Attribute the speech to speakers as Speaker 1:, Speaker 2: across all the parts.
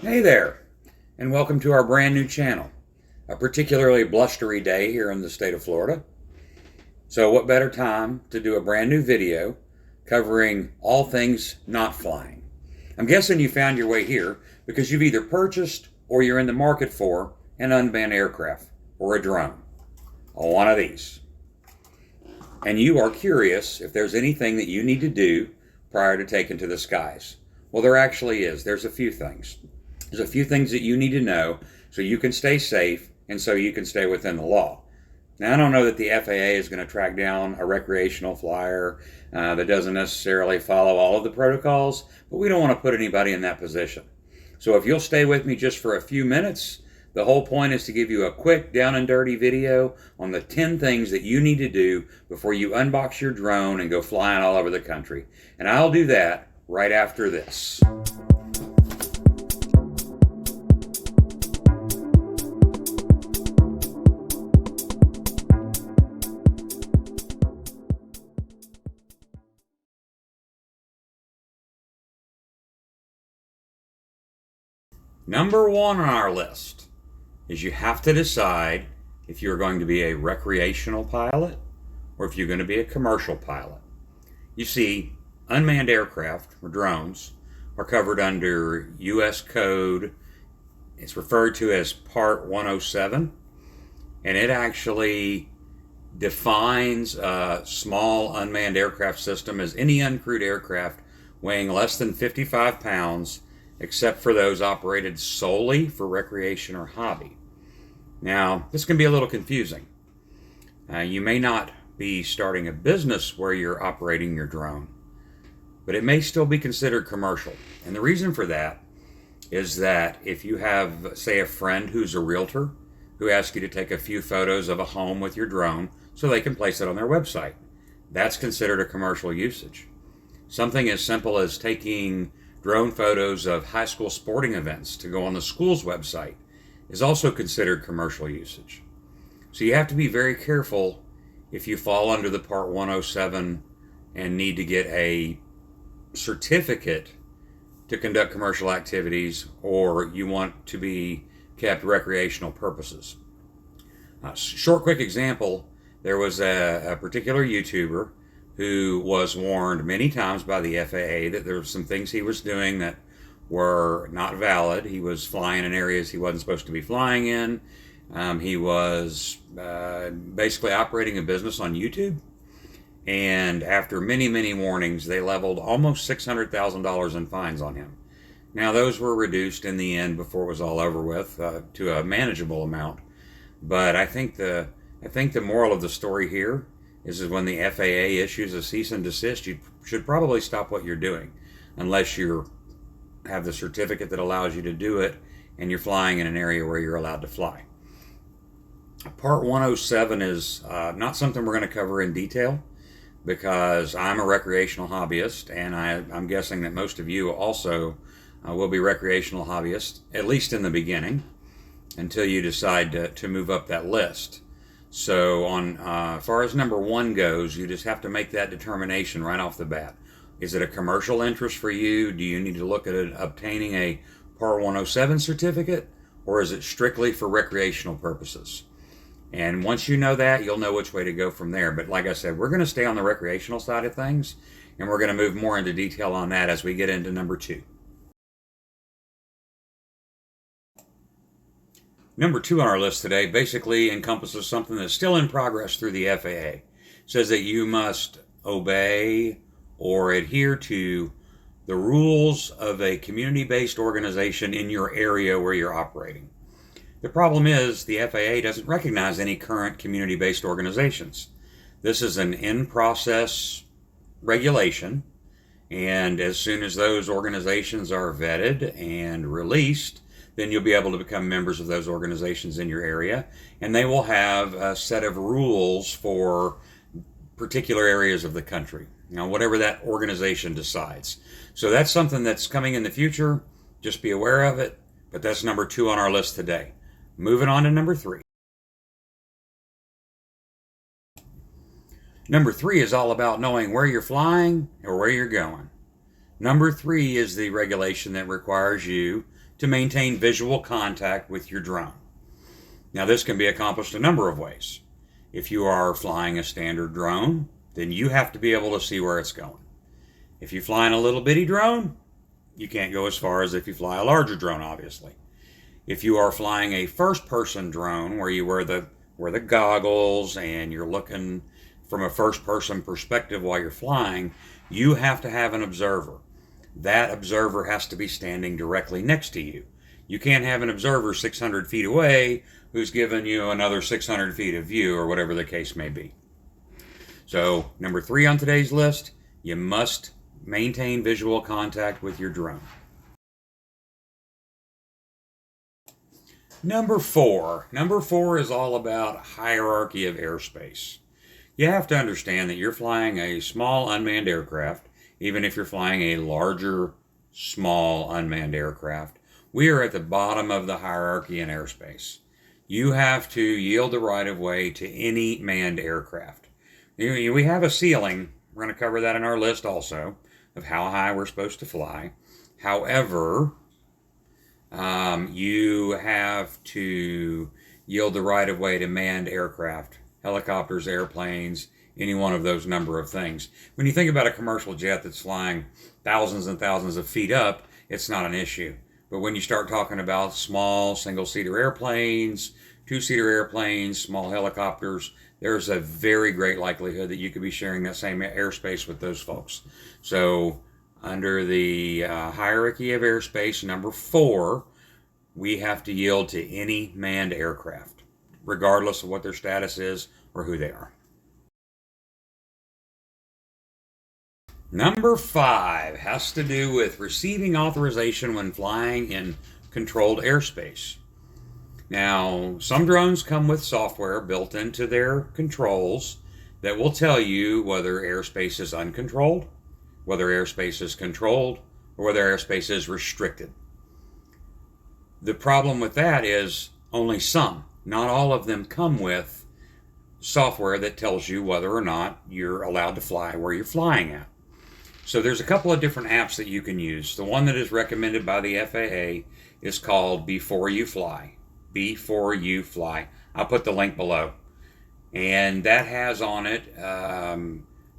Speaker 1: Hey there, and welcome to our brand new channel. A particularly blustery day here in the state of Florida. So what better time to do a brand new video covering all things not flying. I'm guessing you found your way here because you've either purchased or you're in the market for an unmanned aircraft or a drone, or one of these. And you are curious if there's anything that you need to do prior to taking to the skies. Well, there actually is. There's a few things. There's a few things that you need to know so you can stay safe and so you can stay within the law. Now, I don't know that the FAA is going to track down a recreational flyer that doesn't necessarily follow all of the protocols, but we don't want to put anybody in that position. So if you'll stay with me just for a few minutes, the whole point is to give you a quick down and dirty video on the 10 things that you need to do before you unbox your drone and go flying all over the country. And I'll do that right after this. Number one on our list is you have to decide if you're going to be a recreational pilot or if you're going to be a commercial pilot. You see, unmanned aircraft or drones are covered under U.S. code. It's referred to as Part 107, and it actually defines a small unmanned aircraft system as any uncrewed aircraft weighing less than 55 pounds, except for those operated solely for recreation or hobby. Now, this can be a little confusing. You may not be starting a business where you're operating your drone, but it may still be considered commercial. And the reason for that is that if you have, say, a friend who's a realtor who asks you to take a few photos of a home with your drone so they can place it on their website, that's considered a commercial usage. Something as simple as taking drone photos of high school sporting events to go on the school's website is also considered commercial usage. So you have to be very careful if you fall under the Part 107 and need to get a certificate to conduct commercial activities, or you want to be kept recreational purposes. Short, quick example, there was a particular YouTuber who was warned many times by the FAA that there were some things he was doing that were not valid. He was flying in areas he wasn't supposed to be flying in. He was basically operating a business on YouTube. And after many, many warnings, they leveled almost $600,000 in fines on him. Now, those were reduced in the end before it was all over with to a manageable amount. But I think the moral of the story here is when the FAA issues a cease and desist, you should probably stop what you're doing unless you have the certificate that allows you to do it and you're flying in an area where you're allowed to fly. Part 107 is not something we're going to cover in detail because I'm a recreational hobbyist, and I'm guessing that most of you also will be recreational hobbyists, at least in the beginning, until you decide to move up that list. So on as far as number one goes, you just have to make that determination right off the bat. Is it a commercial interest for you? Do you need to look at obtaining a Part 107 certificate, or is it strictly for recreational purposes? And once you know that, you'll know which way to go from there. But like I said, we're going to stay on the recreational side of things, and we're going to move more into detail on that as we get into number two. Number two on our list today basically encompasses something that's still in progress through the FAA. It says that you must obey or adhere to the rules of a community-based organization in your area where you're operating. The problem is the FAA doesn't recognize any current community-based organizations. This is an in-process regulation, and as soon as those organizations are vetted and released, then you'll be able to become members of those organizations in your area, and they will have a set of rules for particular areas of the country. Now, whatever that organization decides. So that's something that's coming in the future. Just be aware of it, but that's number two on our list today. Moving on to number three. Number three is all about knowing where you're flying or where you're going. Number three is the regulation that requires you to maintain visual contact with your drone. Now, this can be accomplished a number of ways. If you are flying a standard drone, then you have to be able to see where it's going. If you're flying a little bitty drone, you can't go as far as if you fly a larger drone, obviously. If you are flying a first-person drone where you wear the goggles and you're looking from a first-person perspective while you're flying, you have to have an observer. That observer has to be standing directly next to you. You can't have an observer 600 feet away who's giving you another 600 feet of view or whatever the case may be. So, number 3 on today's list, you must maintain visual contact with your drone. Number 4 is all about hierarchy of airspace. You have to understand that you're flying a small unmanned aircraft, even if you're flying a larger, small unmanned aircraft. We are at the bottom of the hierarchy in airspace. You have to yield the right of way to any manned aircraft. We have a ceiling. We're going to cover that in our list also, of how high we're supposed to fly. However, you have to yield the right of way to manned aircraft, helicopters, airplanes, any one of those number of things. When you think about a commercial jet that's flying thousands and thousands of feet up, it's not an issue. But when you start talking about small single-seater airplanes, two-seater airplanes, small helicopters, there's a very great likelihood that you could be sharing that same airspace with those folks. So under the hierarchy of airspace, number 4, we have to yield to any manned aircraft, regardless of what their status is or who they are. Number 5 has to do with receiving authorization when flying in controlled airspace. Now, some drones come with software built into their controls that will tell you whether airspace is uncontrolled, whether airspace is controlled, or whether airspace is restricted. The problem with that is only some, not all of them come with software that tells you whether or not you're allowed to fly where you're flying at. So there's a couple of different apps that you can use. The one that is recommended by the FAA is called Before You Fly. Before You Fly. I'll put the link below. And that has on it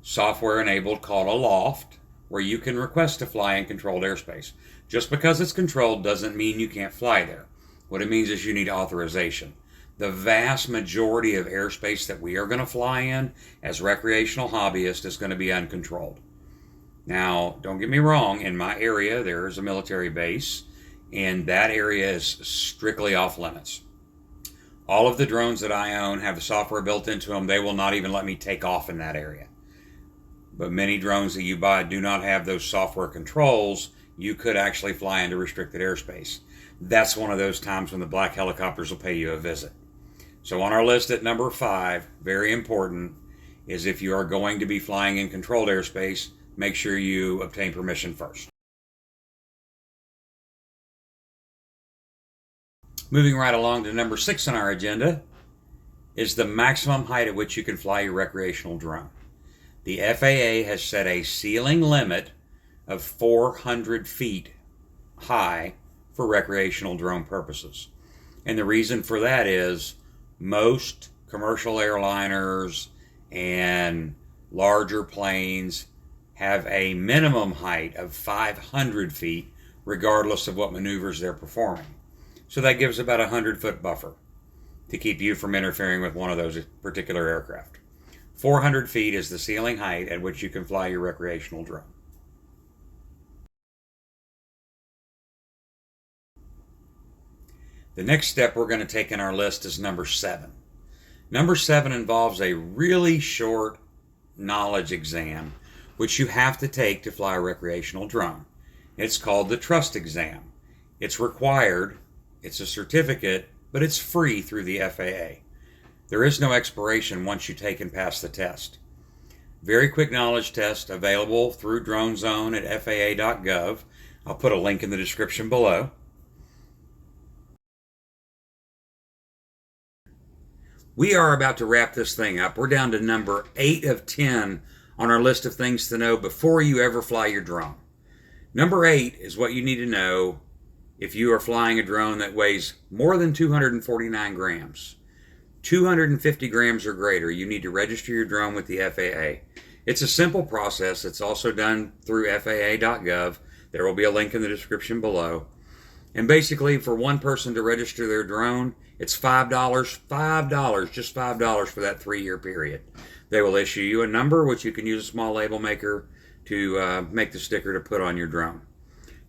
Speaker 1: software enabled called a loft, where you can request to fly in controlled airspace. Just because it's controlled doesn't mean you can't fly there. What it means is you need authorization. The vast majority of airspace that we are going to fly in as recreational hobbyists is going to be uncontrolled. Now, don't get me wrong, in my area there is a military base, and that area is strictly off limits. All of the drones that I own have the software built into them. They will not even let me take off in that area. But many drones that you buy do not have those software controls. You could actually fly into restricted airspace. That's one of those times when the black helicopters will pay you a visit. So on our list at number 5, very important, is if you are going to be flying in controlled airspace, make sure you obtain permission first. Moving right along to number 6 on our agenda is the maximum height at which you can fly your recreational drone. The FAA has set a ceiling limit of 400 feet high for recreational drone purposes. And the reason for that is most commercial airliners and larger planes have a minimum height of 500 feet regardless of what maneuvers they're performing. So that gives about a 100-foot buffer to keep you from interfering with one of those particular aircraft. 400 feet is the ceiling height at which you can fly your recreational drone. The next step we're going to take in our list is number 7. Number 7 involves a really short knowledge exam which you have to take to fly a recreational drone. It's called the trust exam. It's required, it's a certificate, but it's free through the FAA. There is no expiration once you take and pass the test. Very quick knowledge test available through Drone Zone at FAA.gov. I'll put a link in the description below. We are about to wrap this thing up. We're down to number 8 of 10 on our list of things to know before you ever fly your drone. Number 8 is what you need to know if you are flying a drone that weighs more than 249 grams, 250 grams or greater, you need to register your drone with the FAA. It's a simple process. It's also done through FAA.gov. There will be a link in the description below. And basically, for one person to register their drone, it's $5, just $5 for that 3-year period. They will issue you a number, which you can use a small label maker to make the sticker to put on your drone.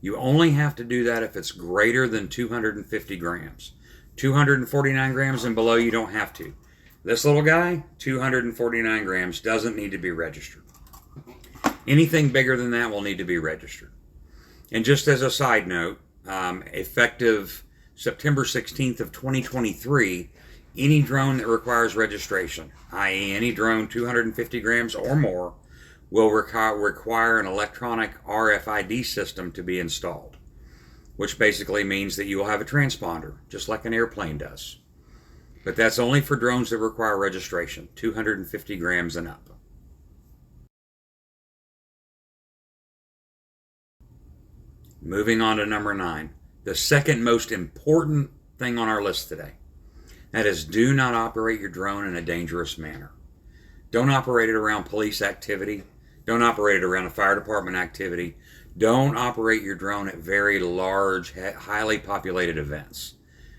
Speaker 1: You only have to do that if it's greater than 250 grams. 249 grams and below, you don't have to. This little guy, 249 grams, doesn't need to be registered. Anything bigger than that will need to be registered. And just as a side note, effective September 16th of 2023, any drone that requires registration, i.e. any drone 250 grams or more, will require an electronic RFID system to be installed, which basically means that you will have a transponder, just like an airplane does. But that's only for drones that require registration, 250 grams and up. Moving on to number 9, the second most important thing on our list today. That is, do not operate your drone in a dangerous manner. Don't operate it around police activity. Don't operate it around a fire department activity. Don't operate your drone at very large, highly populated events.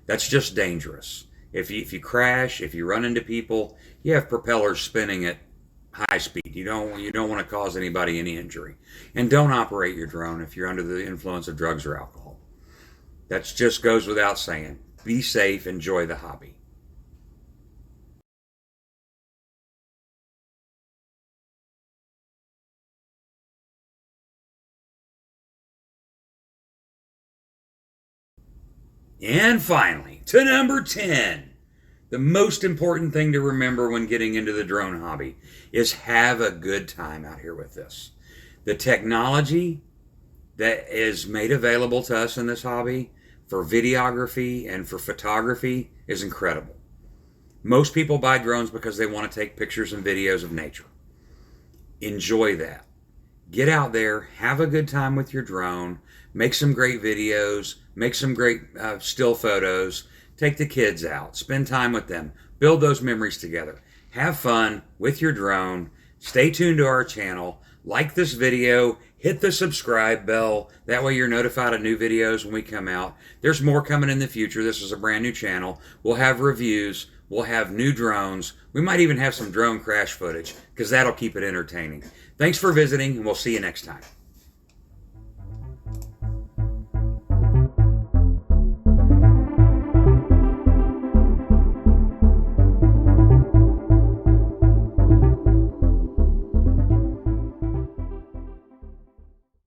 Speaker 1: That's just dangerous. If you crash, if you run into people, you have propellers spinning at high speed. You don't want to cause anybody any injury. And don't operate your drone if you're under the influence of drugs or alcohol. That just goes without saying. Be safe, enjoy the hobby. And finally, to number 10. The most important thing to remember when getting into the drone hobby is have a good time out here with this. The technology that is made available to us in this hobby for videography and for photography is incredible. Most people buy drones because they want to take pictures and videos of nature. Enjoy that. Get out there, have a good time with your drone, make some great videos, make some great still photos, take the kids out, spend time with them, build those memories together. Have fun with your drone. Stay tuned to our channel. Like this video, hit the subscribe bell. That way you're notified of new videos when we come out. There's more coming in the future. This is a brand new channel. We'll have reviews. We'll have new drones. We might even have some drone crash footage because that'll keep it entertaining. Thanks for visiting, and we'll see you next time.